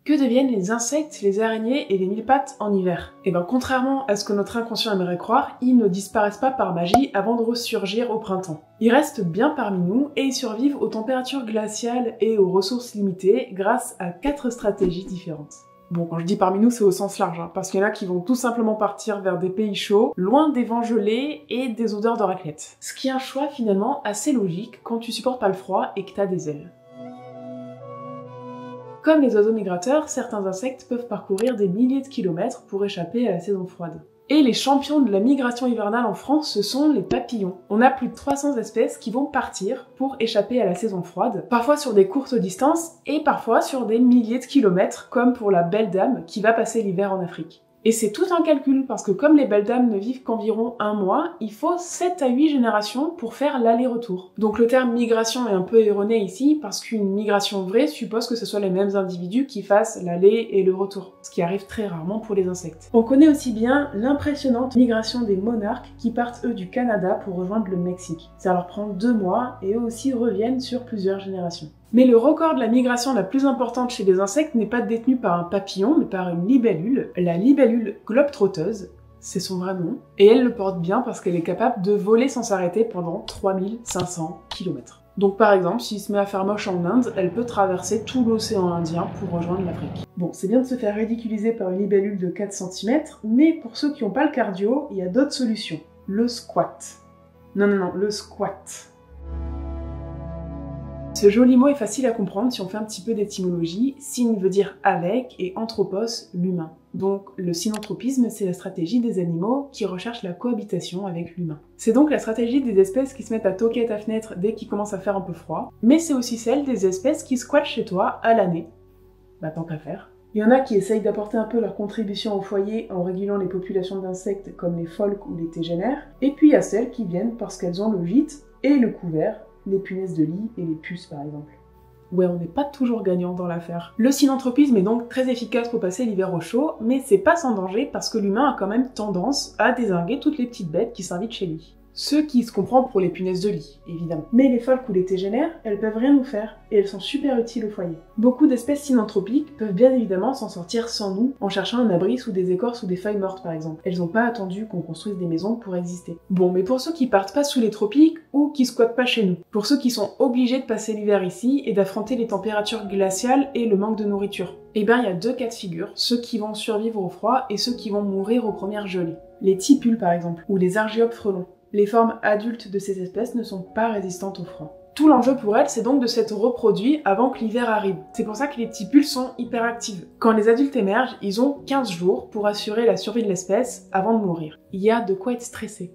Que deviennent les insectes, les araignées et les mille-pattes en hiver? Eh ben, contrairement à ce que notre inconscient aimerait croire, ils ne disparaissent pas par magie avant de ressurgir au printemps. Ils restent bien parmi nous et ils survivent aux températures glaciales et aux ressources limitées grâce à 4 stratégies différentes. Bon, quand je dis parmi nous, c'est au sens large, parce qu'il y en a qui vont tout simplement partir vers des pays chauds, loin des vents gelés et des odeurs de raclette. Ce qui est un choix finalement assez logique quand tu supportes pas le froid et que t'as des ailes. Comme les oiseaux migrateurs, certains insectes peuvent parcourir des milliers de kilomètres pour échapper à la saison froide. Et les champions de la migration hivernale en France, ce sont les papillons. On a plus de 300 espèces qui vont partir pour échapper à la saison froide, parfois sur des courtes distances et parfois sur des milliers de kilomètres, comme pour la belle dame qui va passer l'hiver en Afrique. Et c'est tout un calcul, parce que comme les belles dames ne vivent qu'environ 1 mois, il faut 7 à 8 générations pour faire l'aller-retour. Donc le terme migration est un peu erroné ici, parce qu'une migration vraie suppose que ce soit les mêmes individus qui fassent l'aller et le retour, ce qui arrive très rarement pour les insectes. On connaît aussi bien l'impressionnante migration des monarques qui partent eux du Canada pour rejoindre le Mexique. Ça leur prend 2 mois, et eux aussi reviennent sur plusieurs générations. Mais le record de la migration la plus importante chez les insectes n'est pas détenu par un papillon, mais par une libellule, la libellule globe-trotteuse, c'est son vrai nom, et elle le porte bien parce qu'elle est capable de voler sans s'arrêter pendant 3500 km. Donc par exemple, s'il se met à faire moche en Inde, elle peut traverser tout l'océan Indien pour rejoindre l'Afrique. Bon, c'est bien de se faire ridiculiser par une libellule de 4 cm, mais pour ceux qui n'ont pas le cardio, il y a d'autres solutions. Le squat. Non, le squat. Ce joli mot est facile à comprendre si on fait un petit peu d'étymologie. Syn veut dire avec et anthropos, l'humain. Donc le synanthropisme, c'est la stratégie des animaux qui recherchent la cohabitation avec l'humain. C'est donc la stratégie des espèces qui se mettent à toquer à ta fenêtre dès qu'il commence à faire un peu froid, mais c'est aussi celle des espèces qui squattent chez toi à l'année. Bah tant qu'à faire. Il y en a qui essayent d'apporter un peu leur contribution au foyer en régulant les populations d'insectes comme les pholques ou les tégénaires, et puis il y a celles qui viennent parce qu'elles ont le gîte et le couvert, les punaises de lit et les puces par exemple. Ouais, on n'est pas toujours gagnant dans l'affaire. Le synanthropisme est donc très efficace pour passer l'hiver au chaud, mais c'est pas sans danger parce que l'humain a quand même tendance à dézinguer toutes les petites bêtes qui s'invitent chez lui. Ce qui se comprend pour les punaises de lit, évidemment. Mais les pholques ou les tégénaires, elles peuvent rien nous faire, et elles sont super utiles au foyer. Beaucoup d'espèces synanthropiques peuvent bien évidemment s'en sortir sans nous, en cherchant un abri sous des écorces ou des feuilles mortes par exemple. Elles n'ont pas attendu qu'on construise des maisons pour exister. Bon, mais pour ceux qui partent pas sous les tropiques, ou qui squattent pas chez nous, pour ceux qui sont obligés de passer l'hiver ici, et d'affronter les températures glaciales et le manque de nourriture, eh ben il y a 2 cas de figure, ceux qui vont survivre au froid et ceux qui vont mourir aux premières gelées. Les tipules par exemple, ou les argiopes frelons. Les formes adultes de ces espèces ne sont pas résistantes au froid. Tout l'enjeu pour elles, c'est donc de s'être reproduit avant que l'hiver arrive. C'est pour ça que les tipules sont hyperactives. Quand les adultes émergent, ils ont 15 jours pour assurer la survie de l'espèce avant de mourir. Il y a de quoi être stressé.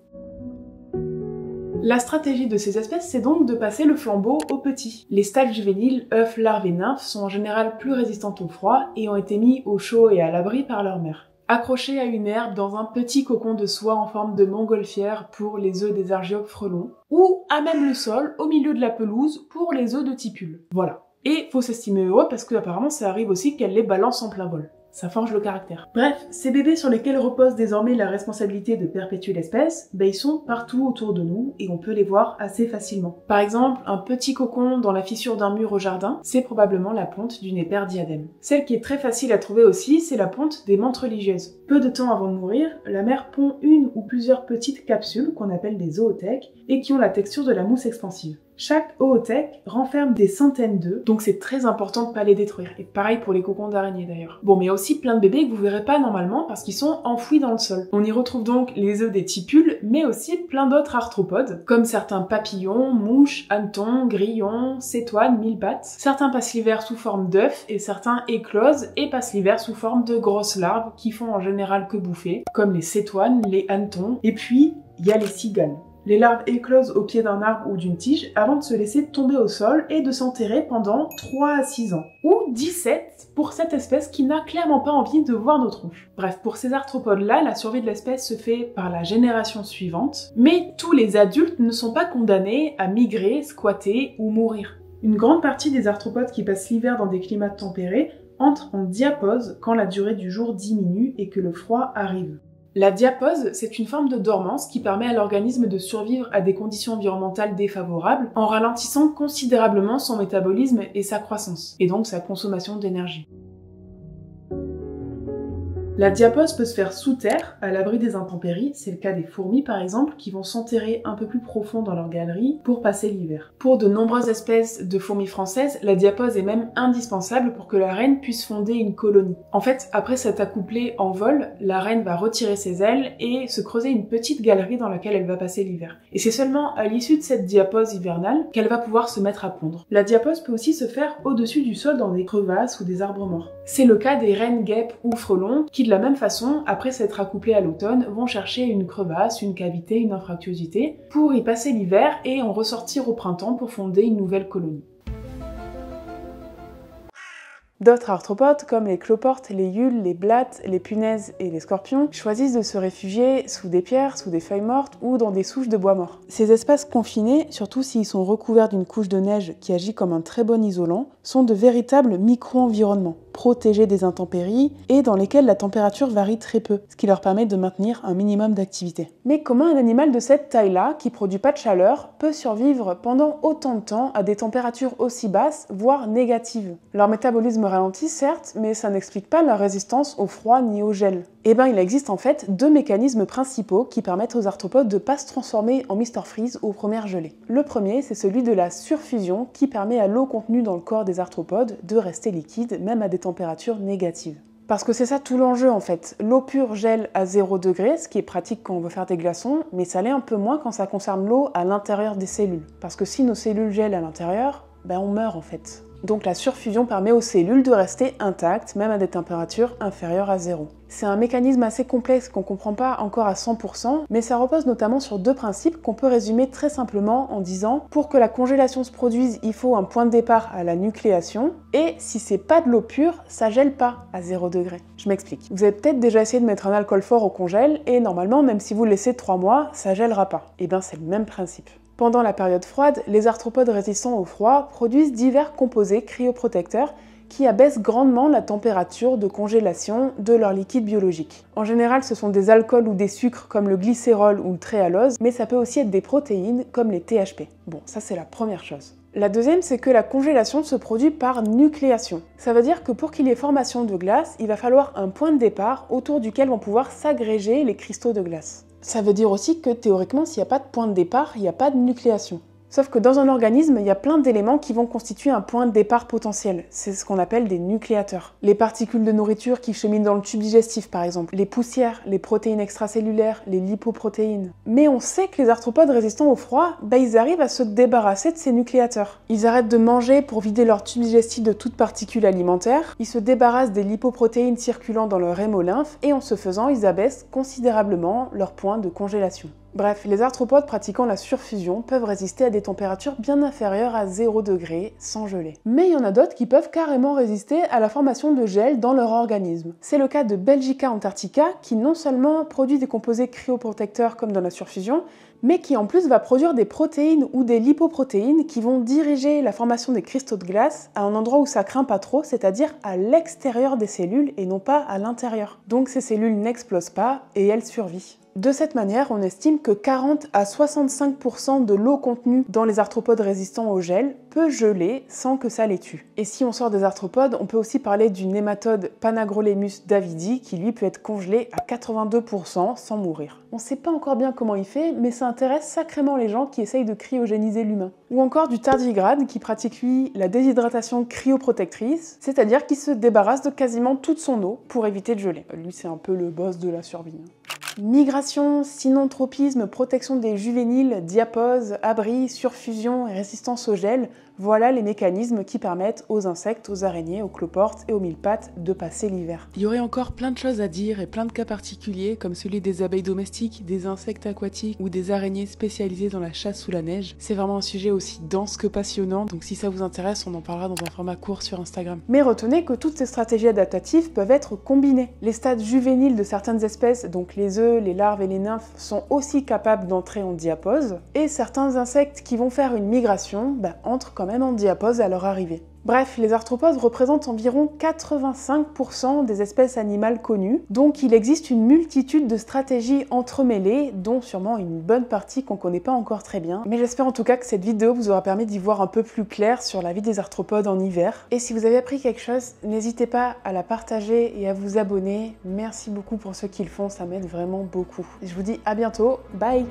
La stratégie de ces espèces, c'est donc de passer le flambeau aux petits. Les stades juvéniles, œufs, larves et nymphes sont en général plus résistantes au froid et ont été mis au chaud et à l'abri par leur mère. Accrochés à une herbe dans un petit cocon de soie en forme de montgolfière pour les œufs des argiopes frelons, ou à même le sol, au milieu de la pelouse, pour les œufs de tipules. Voilà. Et faut s'estimer heureux parce que apparemment ça arrive aussi qu'elle les balance en plein vol. Ça forge le caractère. Bref, ces bébés sur lesquels repose désormais la responsabilité de perpétuer l'espèce, ils sont partout autour de nous et on peut les voir assez facilement. Par exemple, un petit cocon dans la fissure d'un mur au jardin, c'est probablement la ponte d'une épère diadème. Celle qui est très facile à trouver aussi, c'est la ponte des menthes religieuses. Peu de temps avant de mourir, la mère pond une ou plusieurs petites capsules qu'on appelle des oothèques et qui ont la texture de la mousse expansive. Chaque oothèque renferme des centaines d'œufs, donc c'est très important de pas les détruire. Et pareil pour les cocons d'araignées d'ailleurs. Bon, mais il y a aussi plein de bébés que vous verrez pas normalement parce qu'ils sont enfouis dans le sol. On y retrouve donc les œufs des tipules, mais aussi plein d'autres arthropodes, comme certains papillons, mouches, hannetons, grillons, cétoines, mille-pattes. Certains passent l'hiver sous forme d'œufs et certains éclosent et passent l'hiver sous forme de grosses larves qui font en général que bouffer, comme les cétoines, les hannetons, et puis il y a les cigales. Les larves éclosent au pied d'un arbre ou d'une tige avant de se laisser tomber au sol et de s'enterrer pendant 3 à 6 ans. Ou 17 pour cette espèce qui n'a clairement pas envie de voir nos tronches. Bref, pour ces arthropodes-là, la survie de l'espèce se fait par la génération suivante, mais tous les adultes ne sont pas condamnés à migrer, squatter ou mourir. Une grande partie des arthropodes qui passent l'hiver dans des climats tempérés entrent en diapause quand la durée du jour diminue et que le froid arrive. La diapause, c'est une forme de dormance qui permet à l'organisme de survivre à des conditions environnementales défavorables en ralentissant considérablement son métabolisme et sa croissance, et donc sa consommation d'énergie. La diapause peut se faire sous terre, à l'abri des intempéries, c'est le cas des fourmis par exemple, qui vont s'enterrer un peu plus profond dans leur galerie pour passer l'hiver. Pour de nombreuses espèces de fourmis françaises, la diapause est même indispensable pour que la reine puisse fonder une colonie. En fait, après s'être accouplée en vol, la reine va retirer ses ailes et se creuser une petite galerie dans laquelle elle va passer l'hiver. Et c'est seulement à l'issue de cette diapause hivernale qu'elle va pouvoir se mettre à pondre. La diapause peut aussi se faire au-dessus du sol dans des crevasses ou des arbres morts. C'est le cas des reines guêpes ou frelons qui, de la même façon, après s'être accouplés à l'automne, vont chercher une crevasse, une cavité, une infractuosité pour y passer l'hiver et en ressortir au printemps pour fonder une nouvelle colonie. D'autres arthropodes, comme les cloportes, les yules, les blattes, les punaises et les scorpions, choisissent de se réfugier sous des pierres, sous des feuilles mortes ou dans des souches de bois mort. Ces espaces confinés, surtout s'ils sont recouverts d'une couche de neige qui agit comme un très bon isolant, sont de véritables micro-environnements, protégés des intempéries et dans lesquels la température varie très peu, ce qui leur permet de maintenir un minimum d'activité. Mais comment un animal de cette taille-là, qui produit pas de chaleur, peut survivre pendant autant de temps à des températures aussi basses, voire négatives? Leur métabolisme ralentit certes, mais ça n'explique pas leur résistance au froid ni au gel. Eh bien, il existe en fait deux mécanismes principaux qui permettent aux arthropodes de ne pas se transformer en Mr Freeze aux premières gelées. Le premier, c'est celui de la surfusion qui permet à l'eau contenue dans le corps des arthropodes de rester liquide même à des températures négatives. Parce que c'est ça tout l'enjeu en fait. L'eau pure gèle à 0 degré, ce qui est pratique quand on veut faire des glaçons, mais ça l'est un peu moins quand ça concerne l'eau à l'intérieur des cellules. Parce que si nos cellules gèlent à l'intérieur, ben on meurt en fait. Donc la surfusion permet aux cellules de rester intactes, même à des températures inférieures à 0. C'est un mécanisme assez complexe qu'on ne comprend pas encore à 100%, mais ça repose notamment sur deux principes qu'on peut résumer très simplement en disant « pour que la congélation se produise, il faut un point de départ à la nucléation, et si c'est pas de l'eau pure, ça gèle pas à 0 degré ». Je m'explique. Vous avez peut-être déjà essayé de mettre un alcool fort au congèle, et normalement, même si vous le laissez 3 mois, ça gèlera pas. Et bien c'est le même principe. Pendant la période froide, les arthropodes résistants au froid produisent divers composés cryoprotecteurs qui abaissent grandement la température de congélation de leur liquide biologique. En général, ce sont des alcools ou des sucres comme le glycérol ou le tréhalose, mais ça peut aussi être des protéines comme les THP. Bon, ça c'est la première chose. La deuxième, c'est que la congélation se produit par nucléation. Ça veut dire que pour qu'il y ait formation de glace, il va falloir un point de départ autour duquel vont pouvoir s'agréger les cristaux de glace. Ça veut dire aussi que théoriquement, s'il n'y a pas de point de départ, il n'y a pas de nucléation. Sauf que dans un organisme, il y a plein d'éléments qui vont constituer un point de départ potentiel. C'est ce qu'on appelle des nucléateurs. Les particules de nourriture qui cheminent dans le tube digestif par exemple, les poussières, les protéines extracellulaires, les lipoprotéines. Mais on sait que les arthropodes résistants au froid, ils arrivent à se débarrasser de ces nucléateurs. Ils arrêtent de manger pour vider leur tube digestif de toute particule alimentaire, ils se débarrassent des lipoprotéines circulant dans leur hémolymphe et en ce faisant, ils abaissent considérablement leur point de congélation. Bref, les arthropodes pratiquant la surfusion peuvent résister à des températures bien inférieures à 0 degré sans geler. Mais il y en a d'autres qui peuvent carrément résister à la formation de gel dans leur organisme. C'est le cas de Belgica antarctica qui non seulement produit des composés cryoprotecteurs comme dans la surfusion, mais qui en plus va produire des protéines ou des lipoprotéines qui vont diriger la formation des cristaux de glace à un endroit où ça craint pas trop, c'est-à-dire à l'extérieur des cellules et non pas à l'intérieur. Donc ces cellules n'explosent pas et elles survivent. De cette manière, on estime que 40 à 65% de l'eau contenue dans les arthropodes résistants au gel peut geler sans que ça les tue. Et si on sort des arthropodes, on peut aussi parler du nématode Panagrolemus davidi qui lui peut être congelé à 82% sans mourir. On sait pas encore bien comment il fait, mais ça intéresse sacrément les gens qui essayent de cryogéniser l'humain. Ou encore du tardigrade qui pratique lui la déshydratation cryoprotectrice, c'est-à-dire qu'il se débarrasse de quasiment toute son eau pour éviter de geler. Lui c'est un peu le boss de la survie. Migration, synanthropisme, protection des juvéniles, diapause, abri, surfusion et résistance au gel, voilà les mécanismes qui permettent aux insectes, aux araignées, aux cloportes et aux mille-pattes de passer l'hiver. Il y aurait encore plein de choses à dire et plein de cas particuliers comme celui des abeilles domestiques, des insectes aquatiques ou des araignées spécialisées dans la chasse sous la neige. C'est vraiment un sujet aussi dense que passionnant, donc si ça vous intéresse, on en parlera dans un format court sur Instagram. Mais retenez que toutes ces stratégies adaptatives peuvent être combinées. Les stades juvéniles de certaines espèces, donc les œufs, les larves et les nymphes, sont aussi capables d'entrer en diapause, et certains insectes qui vont faire une migration entrent quand même en diapause à leur arrivée. Bref, les arthropodes représentent environ 85% des espèces animales connues, donc il existe une multitude de stratégies entremêlées, dont sûrement une bonne partie qu'on connaît pas encore très bien. Mais j'espère en tout cas que cette vidéo vous aura permis d'y voir un peu plus clair sur la vie des arthropodes en hiver. Et si vous avez appris quelque chose, n'hésitez pas à la partager et à vous abonner. Merci beaucoup pour ceux qui le font, ça m'aide vraiment beaucoup. Et je vous dis à bientôt, bye!